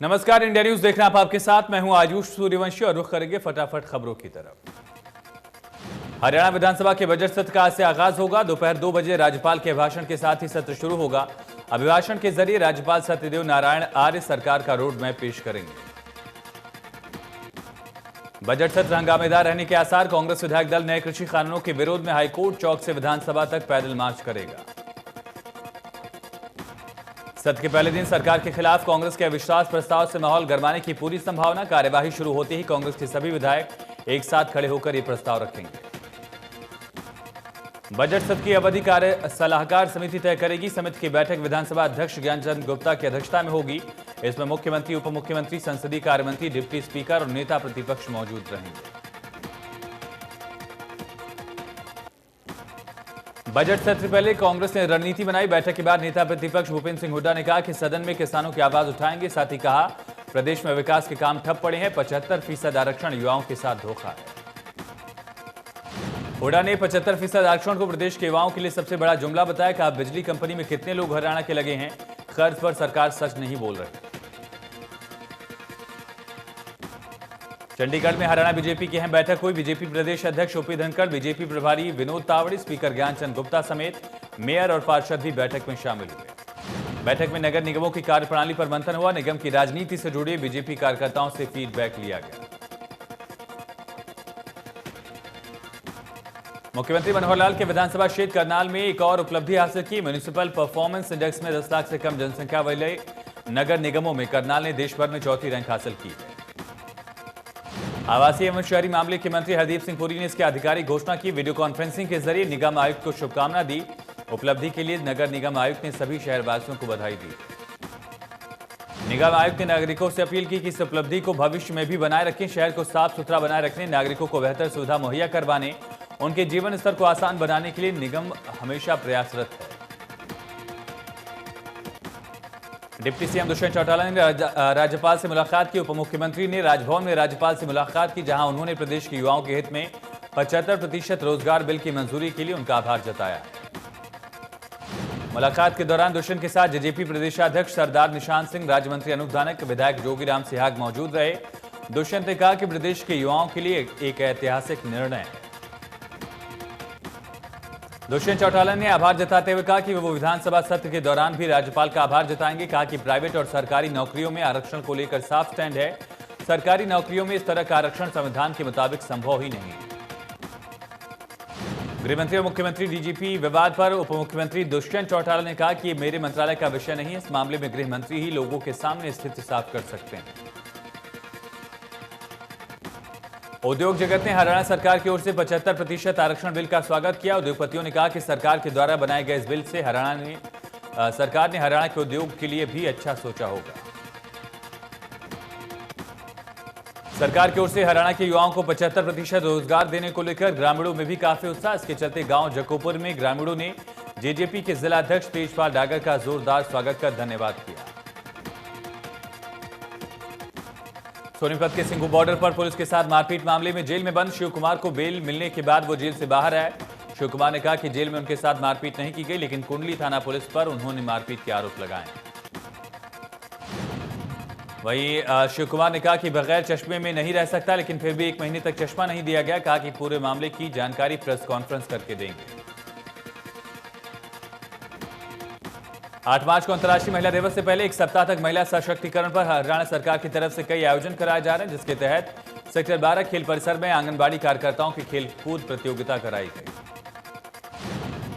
नमस्कार, India news देखना आप आपके साथ। मैं हूं आयुष सूर्यवंशी और रुख करेंगे फटाफट खबरों की तरफ। हरियाणा विधानसभा के बजट सत्र का आज से आगाज होगा। दोपहर 2 बजे राज्यपाल के अभिभाषण के साथ ही सत्र शुरू होगा। अभिभाषण के जरिए राज्यपाल सत्यदेव नारायण आर्य सरकार का रोड मैप पेश करेंगे। बजट सत्र हंगामेदार रहने के आसार। कांग्रेस विधायक दल नए कृषि कानूनों के विरोध में हाईकोर्ट चौक से विधानसभा तक पैदल मार्च करेगा। सत्र के पहले दिन सरकार के खिलाफ कांग्रेस के अविश्वास प्रस्ताव से माहौल गरमाने की पूरी संभावना। कार्यवाही शुरू होते ही कांग्रेस के सभी विधायक एक साथ खड़े होकर यह प्रस्ताव रखेंगे। बजट सत्र की अवधि कार्य सलाहकार समिति तय करेगी। समिति की बैठक विधानसभा अध्यक्ष ज्ञानचंद गुप्ता की अध्यक्षता में होगी। इसमें मुख्यमंत्री, उप मुख्यमंत्री, संसदीय कार्य मंत्री, डिप्टी स्पीकर और नेता प्रतिपक्ष मौजूद रहेंगे। बजट सत्र से पहले कांग्रेस ने रणनीति बनाई। बैठक के बाद नेता प्रतिपक्ष भूपेंद्र सिंह हुड्डा ने कहा कि सदन में किसानों की आवाज उठाएंगे। साथ ही कहा, प्रदेश में विकास के काम ठप पड़े हैं। 75% आरक्षण युवाओं के साथ धोखा है। हुड्डा ने 75% आरक्षण को प्रदेश के युवाओं के लिए सबसे बड़ा जुमला बताया। कहा, बिजली कंपनी में कितने लोग हरियाणा के लगे हैं, कर्ज पर सरकार सच नहीं बोल रही। चंडीगढ़ में हरियाणा बीजेपी की अहम बैठक हुई। बीजेपी प्रदेश अध्यक्ष ओपी धनखड़, बीजेपी प्रभारी विनोद तावड़े, स्पीकर ज्ञानचंद गुप्ता समेत मेयर और पार्षद भी बैठक में शामिल हुए। बैठक में नगर निगमों की कार्यप्रणाली पर मंथन हुआ। निगम की राजनीति से जुड़े बीजेपी कार्यकर्ताओं से फीडबैक लिया गया। मुख्यमंत्री मनोहर लाल के विधानसभा क्षेत्र करनाल में एक और उपलब्धि हासिल की। म्युनिसिपल परफॉर्मेंस इंडेक्स में 10 लाख से कम जनसंख्या वाले नगर निगमों में करनाल ने देश भर में चौथी रैंक हासिल की है। आवासीय एवं शहरी मामले के मंत्री हरदीप सिंह पुरी ने इसकी आधिकारिक घोषणा की। वीडियो कॉन्फ्रेंसिंग के जरिए निगम आयुक्त को शुभकामना दी। उपलब्धि के लिए नगर निगम आयुक्त ने सभी शहरवासियों को बधाई दी। निगम आयुक्त ने नागरिकों से अपील की कि इस उपलब्धि को भविष्य में भी बनाए रखें। शहर को साफ सुथरा बनाए रखने, नागरिकों को बेहतर सुविधा मुहैया करवाने, उनके जीवन स्तर को आसान बनाने के लिए निगम हमेशा प्रयासरत है। डिप्टी सीएम दुष्यंत चौटाला ने राज्यपाल से मुलाकात की। उप मुख्यमंत्री ने राजभवन में राज्यपाल से मुलाकात की, जहां उन्होंने प्रदेश के युवाओं के हित में 75% रोजगार बिल की मंजूरी के लिए उनका आभार जताया। मुलाकात के दौरान दुष्यंत के साथ जेजेपी प्रदेशाध्यक्ष सरदार निशांत सिंह, राज्य मंत्री अनूप धानक, विधायक जोगीराम सिहाग मौजूद रहे। दुष्यंत ने कहा कि प्रदेश के युवाओं के लिए एक ऐतिहासिक निर्णय है। दुष्यंत चौटाला ने आभार जताते हुए कहा कि वो विधानसभा सत्र के दौरान भी राज्यपाल का आभार जताएंगे। कहा कि प्राइवेट और सरकारी नौकरियों में आरक्षण को लेकर साफ स्टैंड है। सरकारी नौकरियों में इस तरह का आरक्षण संविधान के मुताबिक संभव ही नहीं। गृहमंत्री और मुख्यमंत्री डीजीपी विवाद पर उप मुख्यमंत्री दुष्यंत चौटाला ने कहा कि ये मेरे मंत्रालय का विषय नहीं है। इस मामले में गृह मंत्री ही लोगों के सामने स्थिति साफ कर सकते हैं। उद्योग जगत ने हरियाणा सरकार की ओर से 75% आरक्षण बिल का स्वागत किया। उद्योगपतियों ने कहा कि सरकार के द्वारा बनाए गए इस बिल से सरकार ने हरियाणा के उद्योग के लिए भी अच्छा सोचा होगा। सरकार की ओर से हरियाणा के युवाओं को 75% रोजगार देने को लेकर ग्रामीणों में भी काफी उत्साह। इसके चलते गांव जकोपुर में ग्रामीणों ने जेजेपी के जिला अध्यक्ष तेजपाल डागर का जोरदार स्वागत कर धन्यवाद किया। सोनीपत के सिंघू बॉर्डर पर पुलिस के साथ मारपीट मामले में जेल में बंद शिव कुमार को बेल मिलने के बाद वो जेल से बाहर आए। शिव कुमार ने कहा कि जेल में उनके साथ मारपीट नहीं की गई, लेकिन कुंडली थाना पुलिस पर उन्होंने मारपीट के आरोप लगाए। वहीं शिव कुमार ने कहा कि बगैर चश्मे में नहीं रह सकता, लेकिन फिर भी 1 महीने तक चश्मा नहीं दिया गया। कहा कि पूरे मामले की जानकारी प्रेस कॉन्फ्रेंस करके देंगे। 8 मार्च को अंतर्राष्ट्रीय महिला दिवस से पहले एक सप्ताह तक महिला सशक्तिकरण पर हरियाणा सरकार की तरफ से कई आयोजन कराए जा रहे हैं, जिसके तहत सेक्टर 12 खेल परिसर में आंगनबाड़ी कार्यकर्ताओं की खेलकूद प्रतियोगिता कराई गई।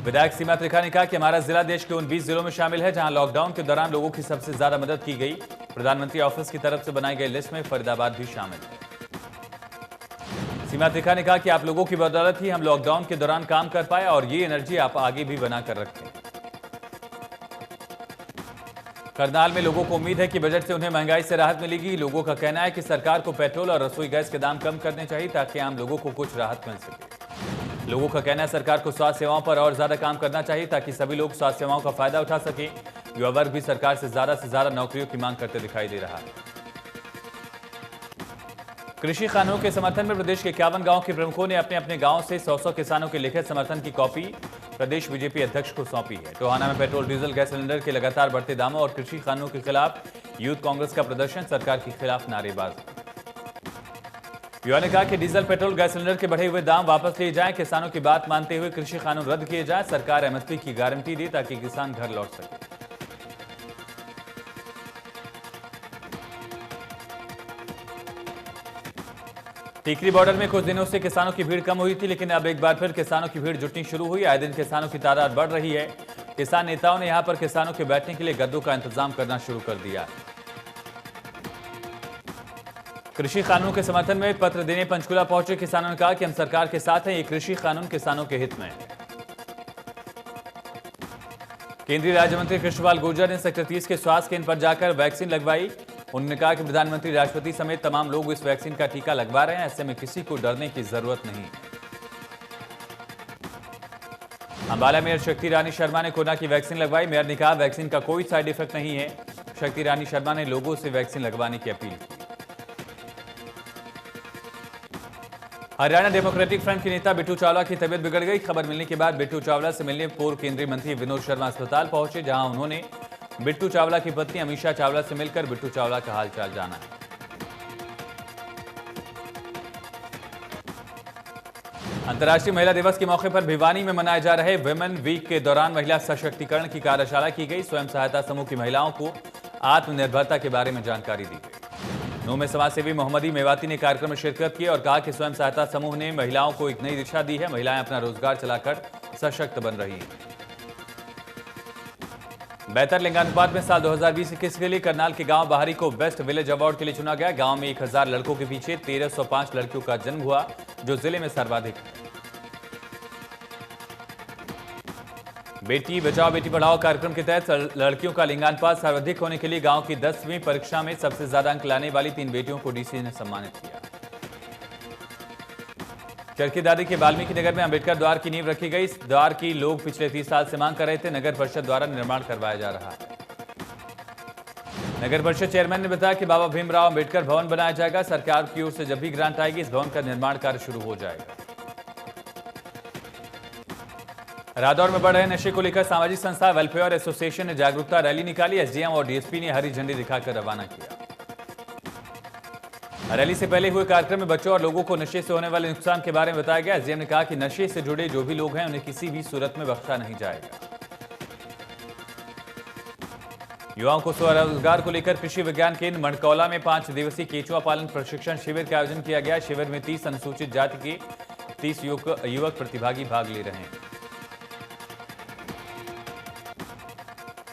विधायक सीमा त्रिखा ने कहा कि हमारा जिला देश के उन 20 जिलों में शामिल है जहां लॉकडाउन के दौरान लोगों की सबसे ज्यादा मदद की गई। प्रधानमंत्री ऑफिस की तरफ से बनाई गई लिस्ट में फरीदाबाद भी शामिल है। सीमा त्रिखा ने कहा कि आप लोगों की बदौलत ही हम लॉकडाउन के दौरान काम कर पाए और ये एनर्जी आप आगे भी बनाकर रखें। करनाल में लोगों को उम्मीद है कि बजट से उन्हें महंगाई से राहत मिलेगी। लोगों का कहना है कि सरकार को पेट्रोल और रसोई गैस के दाम कम करने चाहिए ताकि आम लोगों को कुछ राहत मिल सके। लोगों का कहना है सरकार को स्वास्थ्य सेवाओं पर और ज्यादा काम करना चाहिए ताकि सभी लोग स्वास्थ्य सेवाओं का फायदा उठा सके। युवा वर्ग भी सरकार से ज्यादा नौकरियों की मांग करते दिखाई दे रहा है। कृषि कानूनों के समर्थन में प्रदेश के 51 गांवों के प्रमुखों ने अपने अपने गांव से 100 किसानों के लिखित समर्थन की कॉपी प्रदेश बीजेपी अध्यक्ष को सौंपी है। टोहाना में पेट्रोल, डीजल, गैस सिलेंडर के लगातार बढ़ते दामों और कृषि कानूनों के खिलाफ यूथ कांग्रेस का प्रदर्शन, सरकार के खिलाफ नारेबाजी। युवा ने कहा कि डीजल, पेट्रोल, गैस सिलेंडर के बढ़े हुए दाम वापस लिए जाएं, किसानों की बात मानते हुए कृषि कानून रद्द किए जाएं, सरकार एमएसपी की गारंटी दे ताकि किसान घर लौट सके। टीकरी बॉर्डर में कुछ दिनों से किसानों की भीड़ कम हुई थी, लेकिन अब एक बार फिर किसानों की भीड़ जुटनी शुरू हुई। आए दिन किसानों की तादाद बढ़ रही है। किसान नेताओं ने यहां पर किसानों के बैठने के लिए गद्दों का इंतजाम करना शुरू कर दिया। कृषि कानून के समर्थन में पत्र देने पंचकुला पहुंचे किसानों ने कहा कि हम सरकार के साथ हैं, ये कृषि कानून किसानों के हित में है। केंद्रीय राज्य मंत्री कृष्णपाल गुर्जर ने सेक्टर 30 के स्वास्थ्य केंद्र पर जाकर वैक्सीन लगवाई। उन्होंने कहा कि प्रधानमंत्री, राष्ट्रपति समेत तमाम लोग इस वैक्सीन का टीका लगवा रहे हैं, ऐसे में किसी को डरने की जरूरत नहीं। अंबाला मेयर शक्ति रानी शर्मा ने कोरोना की वैक्सीन लगवाई। मेयर ने कहा वैक्सीन का कोई साइड इफेक्ट नहीं है। शक्ति रानी शर्मा ने लोगों से वैक्सीन लगवाने की अपील की। हरियाणा डेमोक्रेटिक फ्रंट के नेता बिट्टू चावला की तबीयत बिगड़ गई। खबर मिलने के बाद बिट्टू चावला से मिलने पूर्व केंद्रीय मंत्री विनोद शर्मा अस्पताल पहुंचे, जहां उन्होंने बिट्टू चावला की पत्नी अमीषा चावला से मिलकर बिट्टू चावला का हालचाल जाना है। अंतर्राष्ट्रीय महिला दिवस के मौके पर भिवानी में मनाए जा रहे विमेन वीक के दौरान महिला सशक्तिकरण की कार्यशाला की गई। स्वयं सहायता समूह की महिलाओं को आत्मनिर्भरता के बारे में जानकारी दी गई। नूह में समाजसेवी मोहम्मदी मेवाती ने कार्यक्रम में शिरकत की और कहा कि स्वयं सहायता समूह ने महिलाओं को एक नई दिशा दी है। महिलाएं अपना रोजगार चलाकर सशक्त बन रही हैं। बेहतर लिंगानुपात में साल 2020-21 के लिए करनाल के गांव बाहरी को बेस्ट विलेज अवार्ड के लिए चुना गया। गांव में 1000 लड़कों के पीछे 1305 लड़कियों का जन्म हुआ, जो जिले में सर्वाधिक है। बेटी बचाओ बेटी पढ़ाओ कार्यक्रम के तहत लड़कियों का लिंगानुपात सर्वाधिक होने के लिए गांव की 10वीं परीक्षा में सबसे ज्यादा अंक लाने वाली 3 बेटियों को डीसी ने सम्मानित किया। चरखी दादी के वाल्मीकि नगर में अंबेडकर द्वार की नींव रखी गई। इस द्वार की लोग पिछले 30 साल से मांग कर रहे थे। नगर परिषद द्वारा निर्माण करवाया जा रहा है। नगर परिषद चेयरमैन ने बताया कि बाबा भीमराव अंबेडकर भवन बनाया जाएगा। सरकार की ओर से जब भी ग्रांट आएगी, इस भवन का निर्माण कार्य शुरू हो जाएगा। रादौर में बढ़ रहे नशे को लेकर सामाजिक संस्था वेलफेयर एसोसिएशन ने जागरूकता रैली निकाली। एसडीएम और डीएसपी ने हरी झंडी दिखाकर रवाना किया। रैली से पहले हुए कार्यक्रम में बच्चों और लोगों को नशे से होने वाले नुकसान के बारे में बताया गया। एसडीएम ने कहा कि नशे से जुड़े जो भी लोग हैं, उन्हें किसी भी सूरत में बख्शा नहीं जाएगा। युवाओं को स्वरोजगार को लेकर कृषि विज्ञान केंद्र मणकौला में 5 दिवसीय केचुआ पालन प्रशिक्षण शिविर का आयोजन किया गया। शिविर में 30 अनुसूचित जाति के 30 युवक प्रतिभागी भाग ले रहे हैं।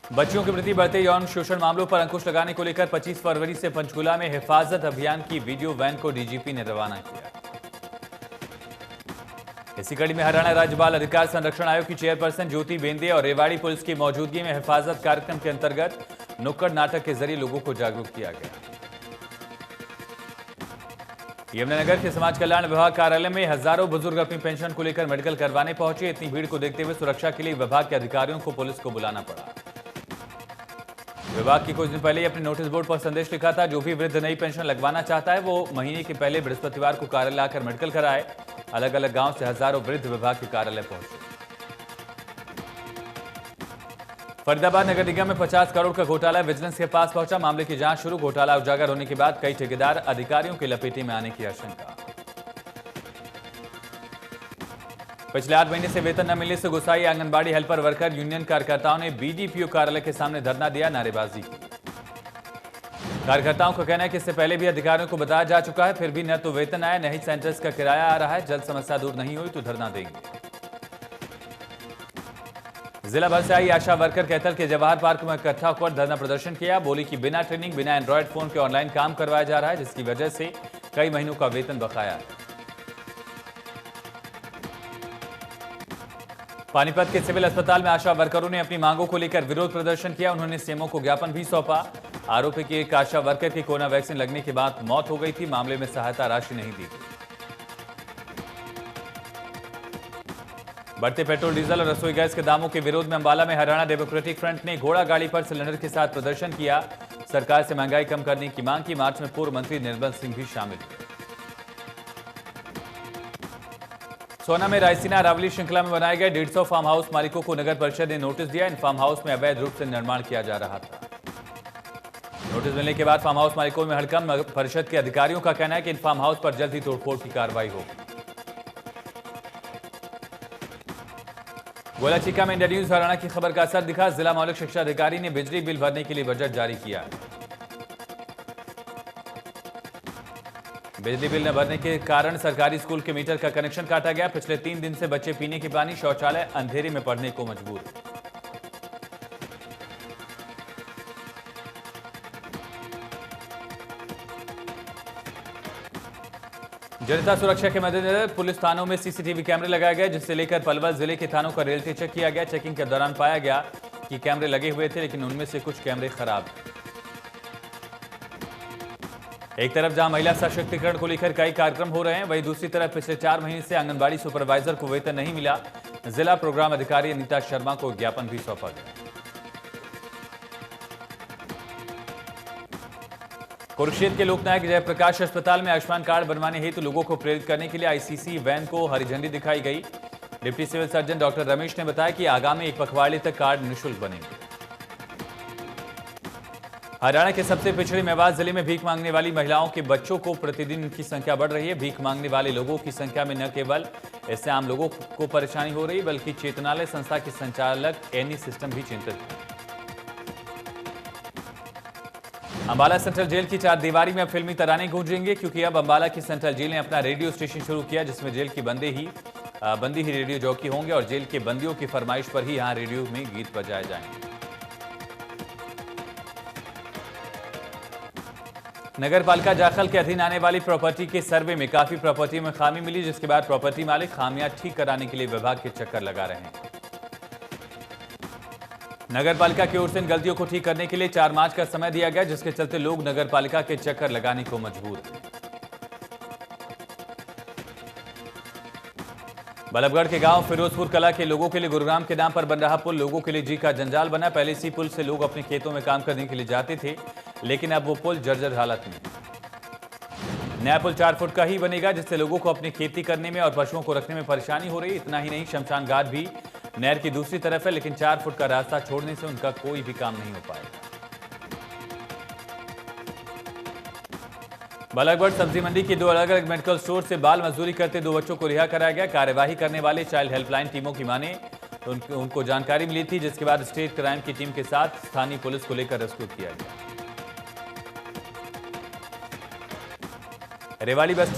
बच्चियों के प्रति बढ़ते यौन शोषण मामलों पर अंकुश लगाने को लेकर 25 फरवरी से पंचकुला में हिफाजत अभियान की वीडियो वैन को डीजीपी ने रवाना किया। इसी कड़ी में हरियाणा राज्य बाल अधिकार संरक्षण आयोग की चेयरपर्सन ज्योति बेंदे और रेवाड़ी पुलिस की मौजूदगी में हिफाजत कार्यक्रम के अंतर्गत नुक्कड़ नाटक के जरिए लोगों को जागरूक किया गया। यमुनानगर के समाज कल्याण विभाग कार्यालय में हजारों बुजुर्ग अपनी पेंशन को लेकर मेडिकल करवाने पहुंचे। इतनी भीड़ को देखते हुए सुरक्षा के लिए विभाग के अधिकारियों को पुलिस को बुलाना पड़ा। विभाग की कुछ दिन पहले ही अपने नोटिस बोर्ड पर संदेश लिखा था, जो भी वृद्ध नई पेंशन लगवाना चाहता है वो महीने के पहले बृहस्पतिवार को कार्यालय आकर मेडिकल कराए। अलग अलग गांव से हजारों वृद्ध विभाग के कार्यालय पहुंचे। फरीदाबाद नगर निगम में 50 करोड़ का घोटाला विजिलेंस के पास पहुंचा। मामले की जांच शुरू। घोटाला उजागर होने के बाद कई ठेकेदार अधिकारियों की लपेटे में आने की आशंका। पिछले 8 महीने से वेतन न मिलने से गुस्साई आंगनबाड़ी हेल्पर वर्कर यूनियन कार्यकर्ताओं ने बीडीपीओ कार्यालय के सामने धरना दिया, नारेबाजी की। कार्यकर्ताओं का कहना है कि इससे पहले भी अधिकारियों को बताया जा चुका है, फिर भी न तो वेतन आया, न ही सेंटर्स का किराया आ रहा है। जल्द समस्या दूर नहीं हुई तो धरना देंगे। जिला भर से आई आशा वर्कर कैथल के जवाहर पार्क में इकट्ठा होकर धरना प्रदर्शन किया। बोली कि बिना ट्रेनिंग, बिना एंड्रॉयड फोन के ऑनलाइन काम करवाया जा रहा है, जिसकी वजह से कई महीनों का वेतन बकाया है। पानीपत के सिविल अस्पताल में आशा वर्करों ने अपनी मांगों को लेकर विरोध प्रदर्शन किया। उन्होंने सीएमओ को ज्ञापन भी सौंपा। आरोप है कि एक आशा वर्कर की कोरोना वैक्सीन लगने के बाद मौत हो गई थी। मामले में सहायता राशि नहीं दी गई। बढ़ते पेट्रोल, डीजल और रसोई गैस के दामों के विरोध में अंबाला में हरियाणा डेमोक्रेटिक फ्रंट ने घोड़ा गाड़ी पर सिलेंडर के साथ प्रदर्शन किया। सरकार से महंगाई कम करने की मांग की। मार्च में पूर्व मंत्री निर्मल सिंह भी शामिल हुए। सोना में रायसीना अरावली श्रृंखला में बनाए गए 150 फार्म हाउस मालिकों को नगर परिषद ने नोटिस दिया। इन फार्म हाउस में अवैध रूप से निर्माण किया जा रहा था। नोटिस मिलने के बाद फार्म हाउस मालिकों में हड़कंप। परिषद के अधिकारियों का कहना है कि इन फार्म हाउस पर जल्द ही तोड़फोड़ की कार्रवाई हो। गोला चीका में इंडिया न्यूज हरियाणा की खबर का असर दिखा। जिला मौलिक शिक्षा अधिकारी ने बिजली बिल भरने के लिए बजट जारी किया। बिजली बिल न भरने के कारण सरकारी स्कूल के मीटर का कनेक्शन काटा गया। पिछले 3 दिन से बच्चे पीने के पानी, शौचालय, अंधेरे में पढ़ने को मजबूर। जनता सुरक्षा के मद्देनजर पुलिस थानों में सीसीटीवी कैमरे लगाए गए, जिससे लेकर पलवल जिले के थानों का रियलिटी चेक किया गया। चेकिंग के दौरान पाया गया कि कैमरे लगे हुए थे, लेकिन उनमें से कुछ कैमरे खराब। एक तरफ जहां महिला सशक्तिकरण को लेकर कई कार्यक्रम हो रहे हैं, वहीं दूसरी तरफ पिछले 4 महीने से आंगनबाड़ी सुपरवाइजर को वेतन नहीं मिला। जिला प्रोग्राम अधिकारी अनीता शर्मा को ज्ञापन भी सौंपा गया। कुरुक्षेत्र के लोकनायक जयप्रकाश अस्पताल में आयुष्मान कार्ड बनवाने हेतु लोगों को प्रेरित करने के लिए आईसीसी वैन को हरी झंडी दिखाई गई। Deputy civil surgeon doctor Ramesh ने बताया कि आगामी 1 पखवाड़े तक कार्ड निःशुल्क बनेंगे। हरियाणा के सबसे पिछड़े मेवात जिले में भीख मांगने वाली महिलाओं के बच्चों को प्रतिदिन इनकी संख्या बढ़ रही है। भीख मांगने वाले लोगों की संख्या में न केवल इससे आम लोगों को परेशानी हो रही, बल्कि चेतनालय संस्था के संचालक एनी सिस्टम भी चिंतित है। अंबाला सेंट्रल जेल की 4 दीवारी में अब फिल्मी तराने गूंजेंगे, क्योंकि अब अंबाला की सेंट्रल जेल ने अपना रेडियो स्टेशन शुरू किया, जिसमें जेल के बंदी ही रेडियो जॉकी होंगे और जेल के बंदियों की फरमाइश पर ही यहां रेडियो में गीत बजाए जाएंगे। नगर पालिका जाखल के अधीन आने वाली प्रॉपर्टी के सर्वे में काफी प्रॉपर्टी में खामी मिली, जिसके बाद प्रॉपर्टी मालिक खामियां ठीक कराने के लिए विभाग के चक्कर लगा रहे हैं। नगर पालिका की ओर से इन गलतियों को ठीक करने के लिए 4 मार्च का समय दिया गया, जिसके चलते लोग नगर पालिका के चक्कर लगाने को मजबूर हैं। बल्लभगढ़ के गांव फिरोजपुर कला के लोगों के लिए गुरुग्राम के नाम पर बन रहा पुल लोगों के लिए जी का जंजाल बना। पहले इसी पुल से लोग अपने खेतों में काम करने के लिए जाते थे, लेकिन अब वो पुल जर्जर हालत में। नया पुल 4 फुट का ही बनेगा, जिससे लोगों को अपनी खेती करने में और पशुओं को रखने में परेशानी हो रही। इतना ही नहीं, शमशान घाट भी नहर की दूसरी तरफ है, लेकिन 4 फुट का रास्ता छोड़ने से उनका कोई भी काम नहीं हो पाएगा। बल्लभगढ़ सब्जी मंडी की 2 अलग अलग मेडिकल स्टोर से बाल मजदूरी करते 2 बच्चों को रिहा कराया गया। कार्यवाही करने वाले चाइल्ड हेल्पलाइन टीमों की माने तो उनको जानकारी मिली थी, जिसके बाद स्टेट क्राइम की टीम के साथ स्थानीय पुलिस को लेकर रेस्क्यू किया गया। रेवाड़ी बस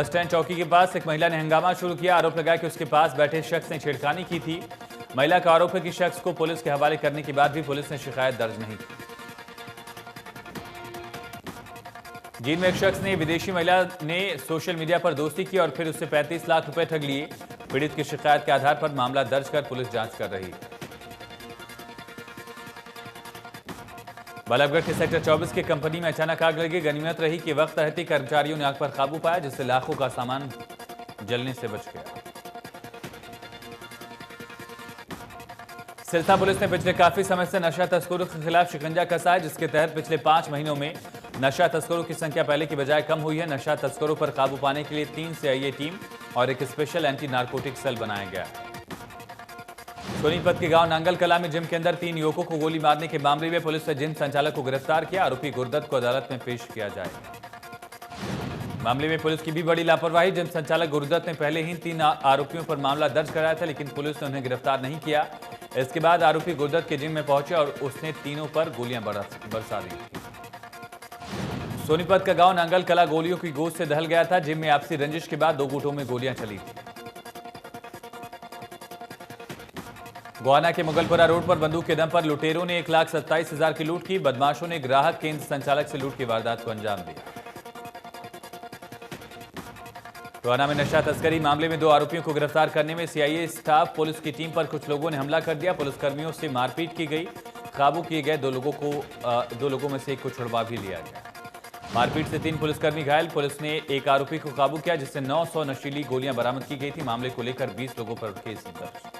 स्टैंड चौकी के पास एक महिला ने हंगामा शुरू किया। आरोप लगाया कि उसके पास बैठे शख्स ने छेड़खानी की थी। महिला का आरोप है कि शख्स को पुलिस के हवाले करने के बाद भी पुलिस ने शिकायत दर्ज नहीं की। जींद में एक शख्स ने विदेशी महिला ने सोशल मीडिया पर दोस्ती की और फिर उससे 35 लाख रुपए ठग लिए। पीड़ित की शिकायत के आधार पर मामला दर्ज कर पुलिस जांच कर रही है। बल्लभगढ़ के सेक्टर 24 के कंपनी में अचानक आग लगी। गनीमत रही कि वक्त रहते कर्मचारियों ने आग पर काबू पाया, जिससे लाखों का सामान जलने से बच गया। सिरसा पुलिस ने पिछले काफी समय से नशा तस्करों के खिलाफ शिकंजा कसा है, जिसके तहत पिछले 5 महीनों में नशा तस्करों की संख्या पहले की बजाय कम हुई है। नशा तस्करों पर काबू पाने के लिए 3 सीआईए टीम और एक स्पेशल एंटी नार्कोटिक सेल बनाया गया। सोनीपत के गांव नांगल कला में जिम के अंदर 3 युवकों को गोली मारने के मामले में पुलिस ने जिम संचालक को गिरफ्तार किया। आरोपी गुरदत्त को अदालत में पेश किया जाएगा। मामले में पुलिस की भी बड़ी लापरवाही। जिम संचालक गुरदत्त ने पहले ही 3 आरोपियों पर मामला दर्ज कराया था, लेकिन पुलिस ने उन्हें गिरफ्तार नहीं किया। इसके बाद आरोपी गुरदत्त के जिम में पहुंचे और उसने तीनों पर गोलियां बरसा दी। सोनीपत का गांव नांगल कला गोलियों की गोद से दहल गया था। जिम में आपसी रंजिश के बाद 2 गुटों में गोलियां चली थी। गोहाना के मुगलपुरा रोड पर बंदूक के दम पर लुटेरों ने 1,27,000 की लूट की। बदमाशों ने ग्राहक केंद्र संचालक से लूट की वारदात को अंजाम दिया। गोहाना में नशा तस्करी मामले में 2 आरोपियों को गिरफ्तार करने में सीआईए स्टाफ पुलिस की टीम पर कुछ लोगों ने हमला कर दिया। पुलिसकर्मियों से मारपीट की गई। काबू किए गए 2 लोगों में से एक को छुड़वा भी लिया गया। मारपीट से 3 पुलिसकर्मी घायल। पुलिस ने एक आरोपी को काबू किया, जिससे 900 नशीली गोलियां बरामद की गई थी। मामले को लेकर 20 लोगों पर केस दर्ज।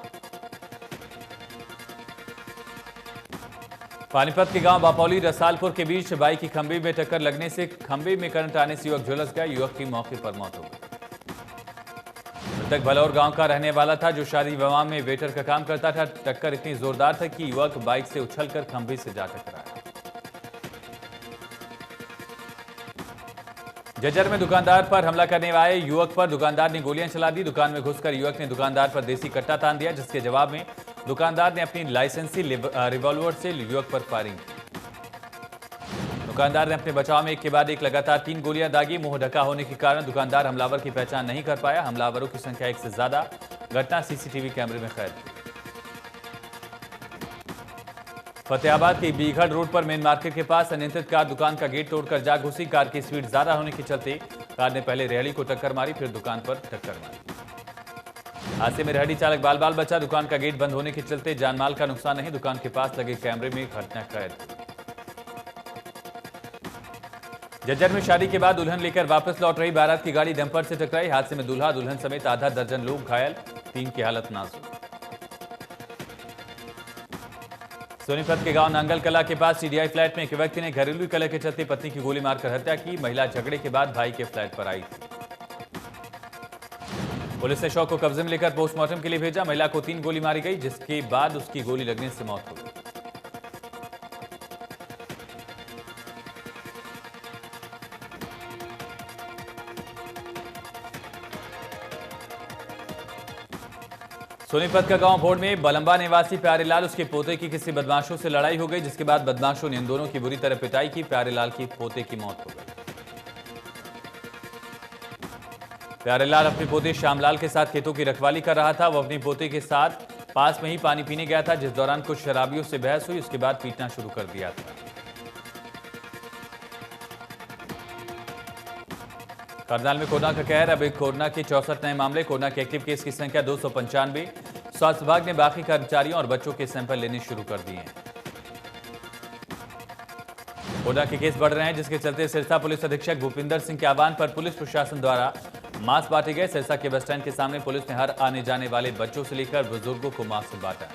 पानीपत के गांव बापौली रसालपुर के बीच बाइक की खंभे में टक्कर लगने से खंभे में करंट आने से युवक झुलस गया। युवक की मौके पर मौत हो गई। मृतक भलौर गांव का रहने वाला था, जो शादी विवाह में वेटर का काम करता था। टक्कर इतनी जोरदार था कि युवक बाइक से उछलकर खंभे से जा टकराया। जज्जर में दुकानदार पर हमला करने आए युवक पर दुकानदार ने गोलियां चला दी। दुकान में घुसकर युवक ने दुकानदार पर देसी कट्टा तान दिया, जिसके जवाब में दुकानदार ने अपनी लाइसेंसी रिवॉल्वर से युवक पर फायरिंग की। दुकानदार ने अपने बचाव में एक के बाद एक लगातार 3 गोलियां दागी। मुंह ढका होने के कारण दुकानदार हमलावर की पहचान नहीं कर पाया। हमलावरों की संख्या 1 से ज्यादा। घटना सीसीटीवी कैमरे में कैद। फतेहाबाद के बीघड़ रोड पर मेन मार्केट के पास अनियंत्रित कार दुकान का गेट तोड़कर जा घुसी। कार की स्पीड ज्यादा होने के चलते कार ने पहले रेहड़ी को टक्कर मारी, फिर दुकान पर टक्कर मारी। हादसे में रेहड़ी चालक बाल बाल बचा। दुकान का गेट बंद होने के चलते जानमाल का नुकसान नहीं। दुकान के पास लगे कैमरे में घटना कैद। जज्जर में शादी के बाद दुल्हन लेकर वापस लौट रही बारात की गाड़ी डंपर से टकराई। हादसे में दूल्हा दुल्हन समेत आधा दर्जन लोग घायल, 3 की हालत नाजुक। सोनीपत के गांव नांगल कला के पास सीडीआई फ्लैट में एक व्यक्ति ने घरेलू कलह के चलते पत्नी की गोली मारकर हत्या की। महिला झगड़े के बाद भाई के फ्लैट पर आई थी। पुलिस ने शव को कब्जे में लेकर पोस्टमार्टम के लिए भेजा। महिला को 3 गोली मारी गई, जिसके बाद उसकी गोली लगने से मौत हो गई। सोनीपत का गांव भोड़ में बलंबा निवासी प्यारेलाल उसके पोते की किसी बदमाशों से लड़ाई हो गई, जिसके बाद बदमाशों ने इन दोनों की बुरी तरह पिटाई की। प्यारेलाल की पोते की मौत हो गई। प्यारेलाल अपने पोते श्यामलाल के साथ खेतों की रखवाली कर रहा था। वो अपने पोते के साथ पास में ही पानी पीने गया था, जिस दौरान कुछ शराबियों से बहस हुई। उसके बाद पीटना शुरू कर दिया था। करनाल में कोरोना का कहर। अब कोरोना के 64 नए मामले। कोरोना के एक्टिव केस की संख्या 295। स्वास्थ्य विभाग ने बाकी कर्मचारियों और बच्चों के सैंपल लेने शुरू कर दिए हैं। कोरोना के केस बढ़ रहे हैं, जिसके चलते सिरसा पुलिस अधीक्षक भूपिंदर सिंह के आह्वान पर पुलिस प्रशासन द्वारा मास्क बांटे गए। सिरसा के बस स्टैंड के सामने पुलिस ने हर आने जाने वाले बच्चों से लेकर बुजुर्गों को मास्क बांटा।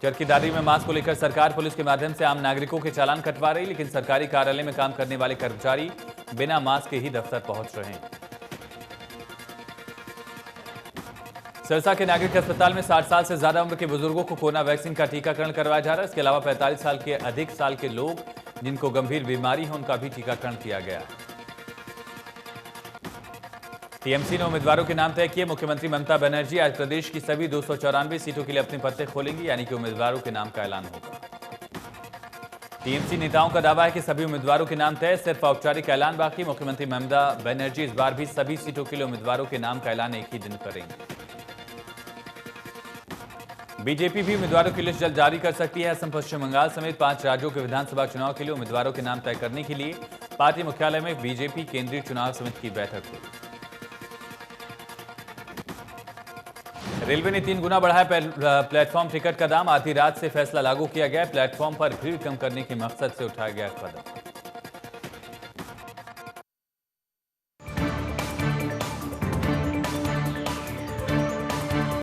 चरखीदारी में मास्क को लेकर सरकार पुलिस के माध्यम से आम नागरिकों के चालान कटवा रही, लेकिन सरकारी कार्यालय में काम करने वाले कर्मचारी बिना मास्क के ही दफ्तर पहुंच रहे हैं। सिरसा के नागरिक अस्पताल में 60 साल से ज्यादा उम्र के बुजुर्गों को कोरोना वैक्सीन का टीकाकरण करवाया जा रहा है। इसके अलावा 45 साल के अधिक साल के लोग जिनको गंभीर बीमारी है, उनका भी टीकाकरण किया गया है। टीएमसी ने उम्मीदवारों के नाम तय किए। मुख्यमंत्री ममता बनर्जी आज प्रदेश की सभी 294 सीटों के लिए अपने पत्ते खोलेंगी, यानी कि उम्मीदवारों के नाम का ऐलान होगा। टीएमसी नेताओं का दावा है कि सभी उम्मीदवारों के नाम तय, सिर्फ औपचारिक ऐलान बाकी। मुख्यमंत्री ममता बनर्जी इस बार भी सभी सीटों के लिए उम्मीदवारों के नाम का ऐलान एक ही दिन करेंगे। बीजेपी भी उम्मीदवारों की लिस्ट जल्द जारी कर सकती है। असम, पश्चिम बंगाल समेत 5 राज्यों के विधानसभा चुनाव के लिए उम्मीदवारों के नाम तय करने के लिए पार्टी मुख्यालय में बीजेपी केंद्रीय चुनाव समिति की बैठक हुई। रेलवे ने 3 गुना बढ़ाया प्लेटफॉर्म टिकट का दाम। आधी रात से फैसला लागू किया गया। प्लेटफॉर्म पर भीड़ कम करने के मकसद से उठाया गया कदम।